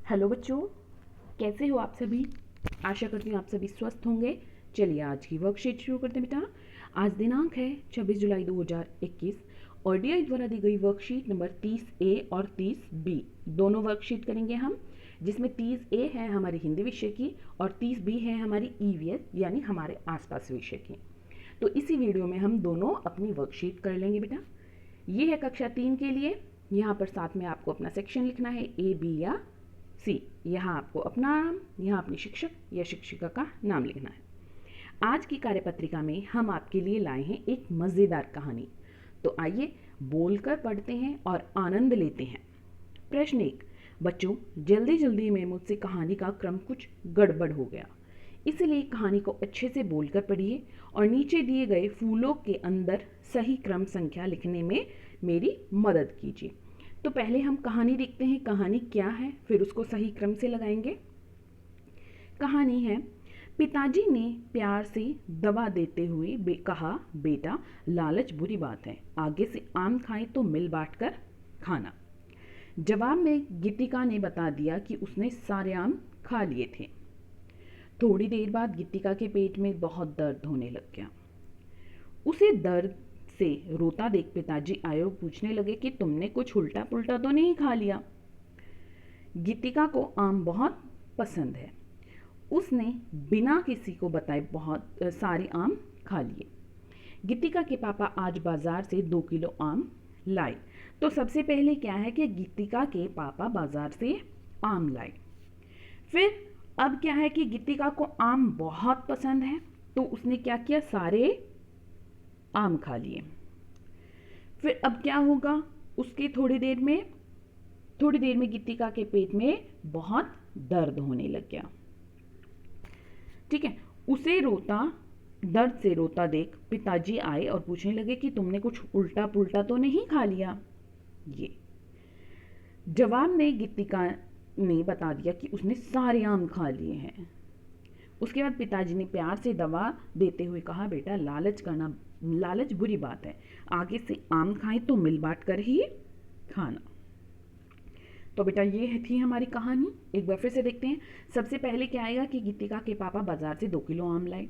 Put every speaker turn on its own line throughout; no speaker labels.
Hello बच्चों, कैसे हो आप सभी। आशा करती हूँ आप सभी स्वस्थ होंगे। चलिए आज की वर्कशीट शुरू करते हैं बेटा। आज दिनांक है 26 जुलाई 2021 और डीआई द्वारा दी गई वर्कशीट नंबर 30A और 30B दोनों वर्कशीट करेंगे हम, जिसमें 30A है हमारी हिंदी विषय की और 30B है हमारी ईवीएस यानी हमारे आसपास विषय की। तो इसी वीडियो में हम दोनों अपनी वर्कशीट कर लेंगे बेटा। ये है कक्षा 3 के लिए। यहाँ पर साथ में आपको अपना सेक्शन लिखना है A, B या C। यहाँ आपको अपना नाम, यहाँ अपने शिक्षक या शिक्षिका का नाम लिखना है। आज की कार्यपत्रिका में हम आपके लिए लाए हैं एक मज़ेदार कहानी। तो आइए बोलकर पढ़ते हैं और आनंद लेते हैं। प्रश्न 1। बच्चों, जल्दी जल्दी में मुझसे कहानी का क्रम कुछ गड़बड़ हो गया, इसलिए कहानी को अच्छे से बोलकर पढ़िए और नीचे दिए गए फूलों के अंदर सही क्रम संख्या लिखने में मेरी मदद कीजिए। तो पहले हम कहानी देखते हैं, कहानी क्या है, फिर उसको सही क्रम से लगाएंगे। कहानी है, पिताजी ने प्यार से दवा देते हुए कहा, बेटा लालच बुरी बात है, आगे से आम खाएं तो मिल बांट कर खाना। जवाब में गीतिका ने बता दिया कि उसने सारे आम खा लिए थे। थोड़ी देर बाद गीतिका के पेट में बहुत दर्द होने लग गया। उसे दर्द से रोता देख पिताजी आए और पूछने लगे कि तुमने कुछ उल्टा पुल्टा तो नहीं खा लिया। गीतिका को आम बहुत पसंद है, उसने बिना किसी को बताए बहुत सारे आम खा लिए। गीतिका के पापा आज बाजार से 2 किलो आम लाए। तो सबसे पहले क्या है कि गीतिका के पापा बाजार से आम लाए। फिर अब क्या है कि गीतिका को आम बहुत पसंद है, तो उसने क्या किया, सारे आम खा लिए। फिर अब क्या होगा, उसके थोड़ी देर में गीतिका के पेट में बहुत दर्द होने लग गया। ठीक है, उसे दर्द से रोता देख पिताजी आए और पूछने लगे कि तुमने कुछ उल्टा पुल्टा तो नहीं खा लिया। ये जवाब में गीतिका ने बता दिया कि उसने सारे आम खा लिए हैं। उसके बाद पिताजी ने प्यार से दवा देते हुए कहा, बेटा लालच बुरी बात है, आगे से आम खाएं तो मिल बांट कर ही खाना। तो बेटा ये थी हमारी कहानी। एक बार फिर से देखते हैं। सबसे पहले क्या आएगा कि गीतिका के पापा बाजार से 2 किलो आम लाए।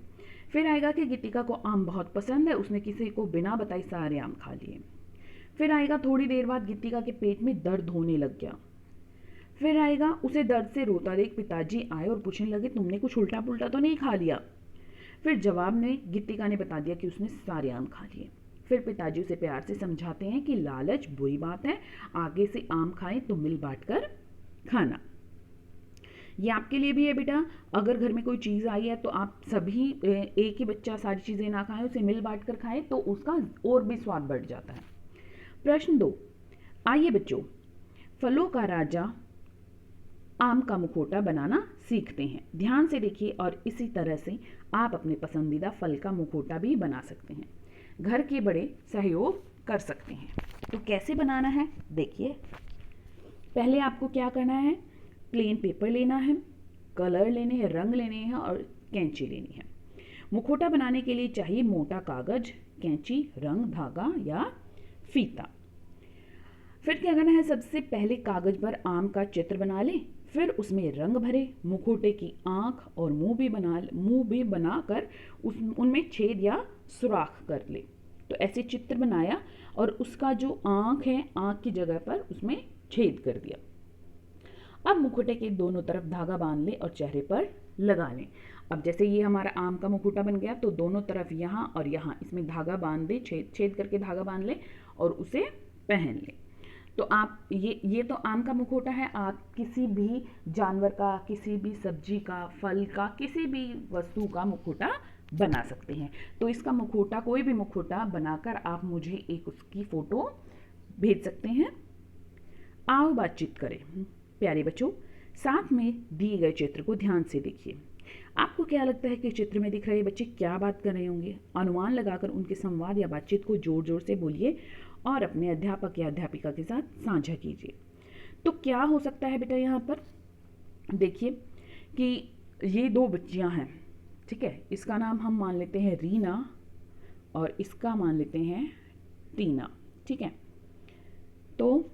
फिर आएगा कि गीतिका को आम बहुत पसंद है, उसने किसी को बिना बताए सारे आम खा लिए। फिर आएगा थोड़ी देर बाद गीतिका के पेट में दर्द होने लग गया। फिर आएगा उसे दर्द से रोता देख पिताजी आए और पूछने लगे तुमने कुछ उल्टा पुल्टा तो नहीं खा लिया। फिर जवाब में गीतिका ने बता दिया कि उसने सारे आम खा लिए। फिर पिताजी उसे प्यार से समझाते हैं कि लालच बुरी बात है, आगे से आम खाएं तो मिल बांट कर खाना। ये आपके लिए भी है बेटा। अगर घर में कोई चीज़ आई है तो आप सभी एक ही बच्चा सारी चीज़ें ना खाएं, उसे मिल बांट कर खाएं तो उसका और भी स्वाद बढ़ जाता है। प्रश्न 2। आइए बच्चों, फलों का राजा आम का मुखौटा बनाना सीखते हैं। ध्यान से देखिए और इसी तरह से आप अपने पसंदीदा फल का मुखौटा भी बना सकते हैं। घर के बड़े सहयोग कर सकते हैं। तो कैसे बनाना है देखिए। पहले आपको क्या करना है, प्लेन पेपर लेना है, कलर लेने हैं, रंग लेने हैं और कैंची लेनी है। मुखौटा बनाने के लिए चाहिए मोटा कागज, कैंची, रंग, धागा या फीता। फिर क्या करना है, सबसे पहले कागज पर आम का चित्र बना लें, फिर उसमें रंग भरे, मुखौटे की आँख और मुंह भी बनाकर उनमें छेद या सुराख कर ले। तो ऐसे चित्र बनाया और उसका जो आँख है, आँख की जगह पर उसमें छेद कर दिया। अब मुखौटे के दोनों तरफ धागा बांध लें और चेहरे पर लगा लें। अब जैसे ये हमारा आम का मुखौटा बन गया, तो दोनों तरफ यहाँ और यहाँ इसमें धागा बांध दें, छेद करके धागा बांध लें और उसे पहन लें। तो आप ये तो आम का मुखौटा है। आप किसी भी जानवर का, किसी भी सब्जी का, फल का, किसी भी वस्तु का मुखौटा बना सकते हैं। तो इसका मुखौटा, कोई भी मुखौटा बनाकर आप मुझे एक उसकी फ़ोटो भेज सकते हैं। आओ बातचीत करें। प्यारे बच्चों, साथ में दिए गए चित्र को ध्यान से देखिए। आपको क्या लगता है कि चित्र में दिख रहे बच्चे क्या बात कर रहे होंगे? अनुमान लगाकर उनके संवाद या बातचीत को जोर जोर से बोलिए और अपने अध्यापक या अध्यापिका के साथ साझा कीजिए। तो क्या हो सकता है बेटा, यहाँ पर देखिए कि ये 2 बच्चियाँ हैं, ठीक है। इसका नाम हम मान लेते हैं रीना और इसका मान लेते हैं टीना, ठीक है। तो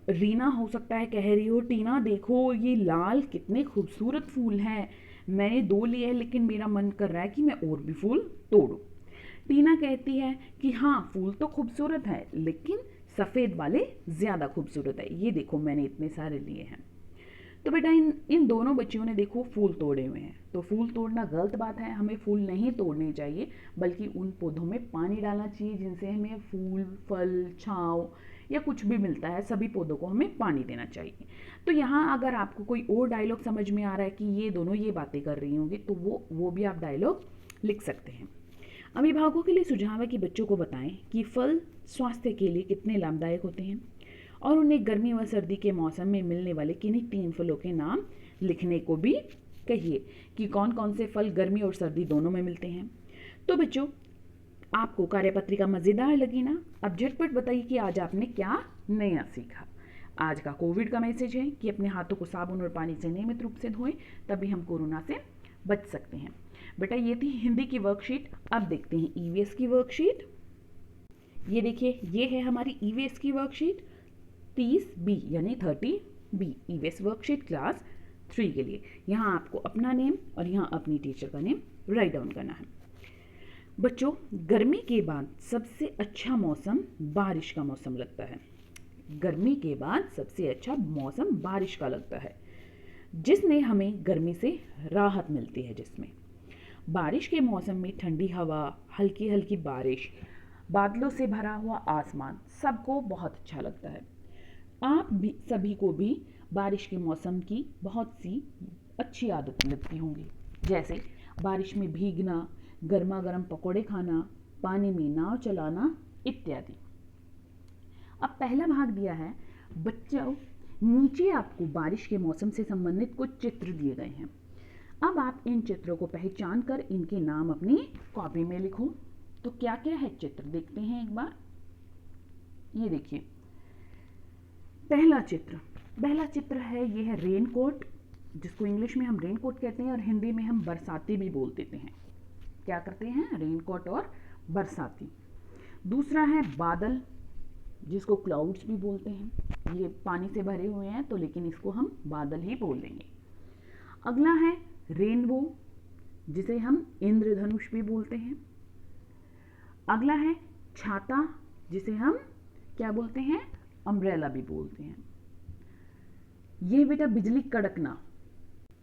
रीना हो सकता है कह रही हो, टीना देखो ये लाल कितने खूबसूरत फूल हैं, मैंने 2 लिए हैं लेकिन मेरा मन कर रहा है कि मैं और भी फूल तोड़ूं। टीना कहती है कि हाँ फूल तो खूबसूरत है लेकिन सफ़ेद वाले ज़्यादा खूबसूरत है, ये देखो मैंने इतने सारे लिए हैं। तो बेटा इन इन दोनों बच्चियों ने देखो फूल तोड़े हुए हैं, तो फूल तोड़ना गलत बात है, हमें फूल नहीं तोड़ने चाहिए बल्कि उन पौधों में पानी डालना चाहिए जिनसे हमें फूल, फल, छाँव या कुछ भी मिलता है, सभी पौधों को हमें पानी देना चाहिए। तो यहाँ अगर आपको कोई और डायलॉग समझ में आ रहा है कि ये दोनों ये बातें कर रही होंगी तो वो भी आप डायलॉग लिख सकते हैं। अभिभावकों के लिए सुझाव है कि बच्चों को बताएं कि फल स्वास्थ्य के लिए कितने लाभदायक होते हैं और उन्हें गर्मी व सर्दी के मौसम में मिलने वाले किन्हीं 3 फलों के नाम लिखने को भी कहिए कि कौन कौन से फल गर्मी और सर्दी दोनों में मिलते हैं। तो बच्चों आपको कार्यपत्रिका मज़ेदार लगी ना? अब झटपट बताइए कि आज आपने क्या नया सीखा। आज का कोविड का मैसेज है कि अपने हाथों को साबुन और पानी से नियमित रूप से धोएं, तभी हम कोरोना से बच सकते हैं। बेटा ये थी हिंदी की वर्कशीट। अब देखते हैं ईवीएस की वर्कशीट। ये देखिए ये है हमारी ईवीएस की वर्कशीट 30B यानी 30B ईवीएस वर्कशीट क्लास 3 के लिए। यहाँ आपको अपना नेम और यहाँ अपनी टीचर का नेम राइट डाउन करना है। बच्चों गर्मी के बाद सबसे अच्छा मौसम बारिश का मौसम लगता है। गर्मी के बाद सबसे अच्छा मौसम बारिश का लगता है, जिसमें हमें गर्मी से राहत मिलती है। जिसमें बारिश के मौसम में ठंडी हवा, हल्की हल्की बारिश, बादलों से भरा हुआ आसमान सबको बहुत अच्छा लगता है। आप भी सभी को भी बारिश के मौसम की बहुत सी अच्छी आदतें लगती होंगी, जैसे बारिश में भीगना, गर्मा गर्म पकौड़े खाना, पानी में नाव चलाना इत्यादि। अब पहला भाग दिया है बच्चों, नीचे आपको बारिश के मौसम से संबंधित कुछ चित्र दिए गए हैं। अब आप इन चित्रों को पहचान कर इनके नाम अपनी कॉपी में लिखो। तो क्या क्या है चित्र देखते हैं एक बार। ये देखिए पहला चित्र है, ये है रेनकोट, जिसको इंग्लिश में हम रेनकोट कहते हैं और हिंदी में हम बरसाती भी बोल देते हैं। क्या करते हैं? रेनकोट और बरसाती। दूसरा है बादल, जिसको क्लाउड्स भी बोलते हैं। ये पानी से भरे हुए हैं तो लेकिन इसको हम बादल ही बोल देंगे। अगला है रेनबो, जिसे हम इंद्रधनुष भी बोलते हैं। अगला है छाता, जिसे हम क्या बोलते हैं? अम्ब्रेला भी बोलते हैं। ये बेटा बिजली कड़कना।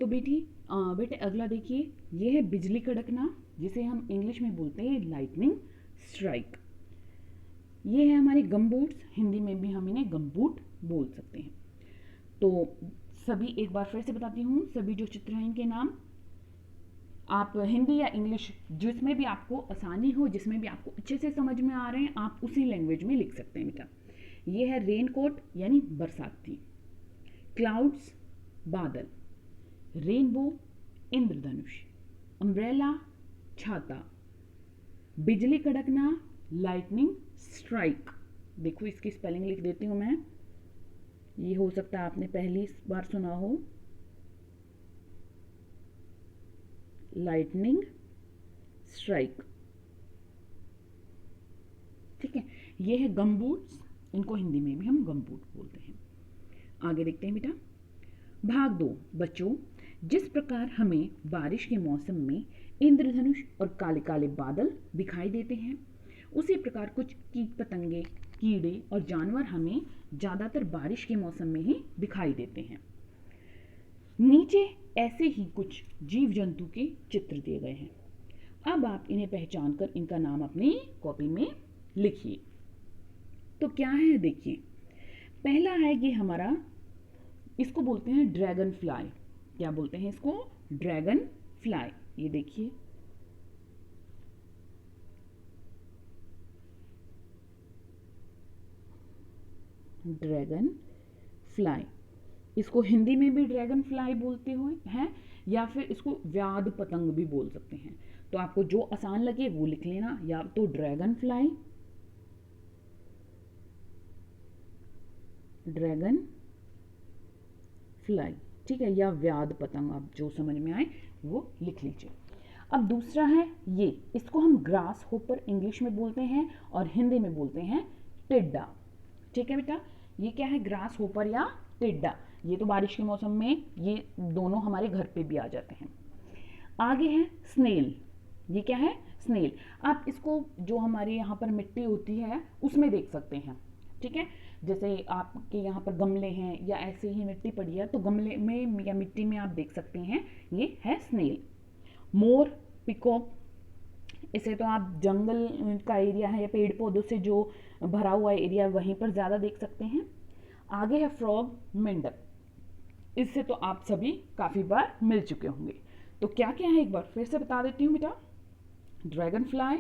तो बेटे अगला देखिए, ये है बिजली कड़कना, जिसे हम इंग्लिश में बोलते हैं लाइटनिंग स्ट्राइक। ये है हमारे गमबूट्स, हिंदी में भी हम इन्हें गमबूट बोल सकते हैं। तो सभी एक बार फिर से बताती हूँ, सभी जो चित्र हैं इनके नाम आप हिंदी या इंग्लिश जिसमें भी आपको आसानी हो, जिसमें भी आपको अच्छे से समझ में आ रहे हैं, आप उसी लैंग्वेज में लिख सकते हैं बेटा। ये है रेनकोट यानी बरसाती, क्लाउड्स बादल, रेनबो इंद्रधनुष, अम्ब्रेला छाता, बिजली कड़कना लाइटनिंग स्ट्राइक। देखो इसकी स्पेलिंग लिख देती हूँ मैं, ये हो सकता है आपने पहली बार सुना हो, लाइटनिंग स्ट्राइक। ठीक है, ये है गमबूट्स, इनको हिंदी में भी हम गमबूट बोलते हैं। आगे देखते हैं बेटा भाग 2। बच्चों जिस प्रकार हमें बारिश के मौसम में इंद्रधनुष और काले काले बादल दिखाई देते हैं, उसी प्रकार कुछ कीट पतंगे, कीड़े और जानवर हमें ज़्यादातर बारिश के मौसम में ही दिखाई देते हैं। नीचे ऐसे ही कुछ जीव जंतु के चित्र दिए गए हैं। अब आप इन्हें पहचान कर इनका नाम अपनी कॉपी में लिखिए। तो क्या है देखिए, पहला है ये हमारा, इसको बोलते हैं ड्रैगन फ्लाई। क्या बोलते हैं इसको? Dragon fly. ये देखिए ड्रैगन फ्लाई, इसको हिंदी में भी ड्रैगन फ्लाई बोलते हुए हैं या फिर इसको व्याध पतंग भी बोल सकते हैं। तो आपको जो आसान लगे वो लिख लेना, या तो ड्रैगन फ्लाई, ड्रैगन फ्लाई, ठीक है, या व्याध पतंग, आप जो समझ में आए वो लिख लीजिए। अब दूसरा है ये, इसको हम ग्रास होपर इंग्लिश में बोलते हैं और हिंदी में बोलते हैं टिड्डा। ठीक है बेटा, ये क्या है, ग्रास होपर या टिड्डा। ये तो बारिश के मौसम में ये दोनों हमारे घर पे भी आ जाते हैं। आगे है स्नेल। ये क्या है, स्नेल। आप इसको जो हमारे यहाँ पर मिट्टी होती है उसमें देख सकते हैं, ठीक है। जैसे आपके यहाँ पर गमले हैं या ऐसे ही मिट्टी पड़ी है तो गमले में या मिट्टी में आप देख सकते हैं, ये है स्नेल। मोर, पिकॉक, इसे तो आप जंगल का एरिया है या पेड़ पौधों से जो भरा हुआ एरिया वहीं पर ज़्यादा देख सकते हैं। आगे है फ्रॉग, मेंढक। इससे तो आप सभी काफ़ी बार मिल चुके होंगे। तो क्या क्या है एक बार फिर से बता देती हूँ बेटा। Dragonfly,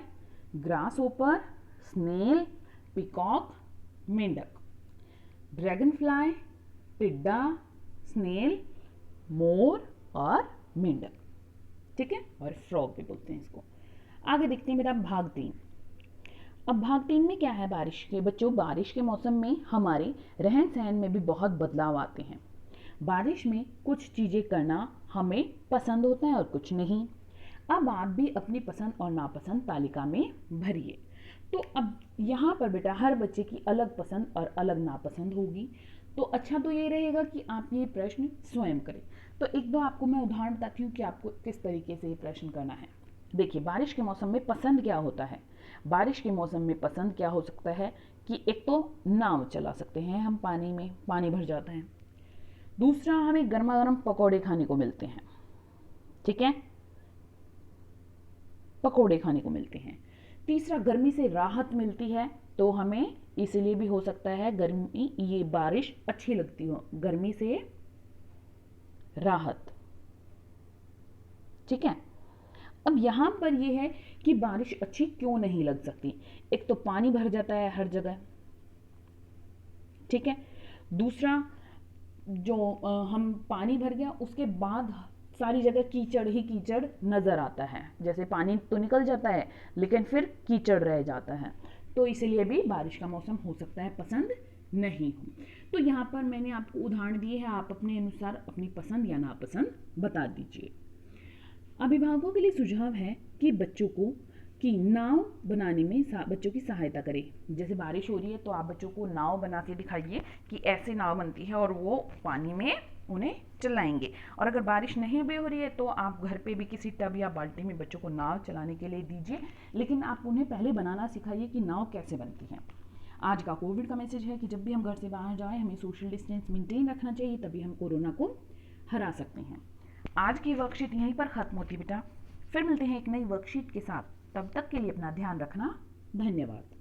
grasshopper, snail, peacock, मेंढक। ड्रैगन फ्लाई, टिड्डा, स्नेल, मोर और मेंढक, ठीक है, और फ्रॉग भी बोलते हैं इसको। आगे देखते हैं बेटा भाग 3। अब भाग 3 में क्या है, बारिश के बच्चों, बारिश के मौसम में हमारे रहन सहन में भी बहुत बदलाव आते हैं। बारिश में कुछ चीज़ें करना हमें पसंद होता है और कुछ नहीं। अब आप भी अपनी पसंद और नापसंद तालिका में भरिए। तो अब यहाँ पर बेटा हर बच्चे की अलग पसंद और अलग नापसंद होगी। तो अच्छा तो ये रहेगा कि आप ये प्रश्न स्वयं करें। तो एक दो आपको मैं उदाहरण बताती हूँ कि आपको किस तरीके से ये प्रश्न करना है। देखिए, बारिश के मौसम में पसंद क्या होता है। बारिश के मौसम में पसंद क्या हो सकता है कि एक तो नाव चला सकते हैं हम पानी में, पानी भर जाता है। दूसरा, हमें गर्मा गर्म पकौड़े खाने को मिलते हैं, ठीक है, पकौड़े खाने को मिलते हैं। तीसरा, गर्मी से राहत मिलती है, तो हमें इसलिए भी हो सकता है गर्मी, ये बारिश अच्छी लगती हो, गर्मी से राहत, ठीक है। अब यहाँ पर यह है कि बारिश अच्छी क्यों नहीं लग सकती। एक तो पानी भर जाता है हर जगह, ठीक है। दूसरा, जो हम पानी भर गया उसके बाद सारी जगह कीचड़ ही कीचड़ नज़र आता है। जैसे पानी तो निकल जाता है लेकिन फिर कीचड़ रह जाता है, तो इसलिए भी बारिश का मौसम हो सकता है पसंद नहीं हो। तो यहाँ पर मैंने आपको उदाहरण दिए हैं, आप अपने अनुसार अपनी पसंद या नापसंद बता दीजिए। अभिभावकों के लिए सुझाव है कि बच्चों को कि नाव बनाने में बच्चों की सहायता करें। जैसे बारिश हो रही है तो आप बच्चों को नाव बना के दिखाइए कि ऐसे नाव बनती है और वो पानी में उन्हें चलाएंगे। और अगर बारिश नहीं भी हो रही है तो आप घर पे भी किसी टब या बाल्टी में बच्चों को नाव चलाने के लिए दीजिए, लेकिन आप उन्हें पहले बनाना सिखाइए कि नाव कैसे बनती है। आज का कोविड का मैसेज है कि जब भी हम घर से बाहर जाएं हमें सोशल डिस्टेंस मेंटेन रखना चाहिए, तभी हम कोरोना को हरा सकते हैं। आज की वर्कशीट यहीं पर ख़त्म होती बेटा, फिर मिलते हैं एक नई वर्कशीट के साथ। तब तक के लिए अपना ध्यान रखना। धन्यवाद।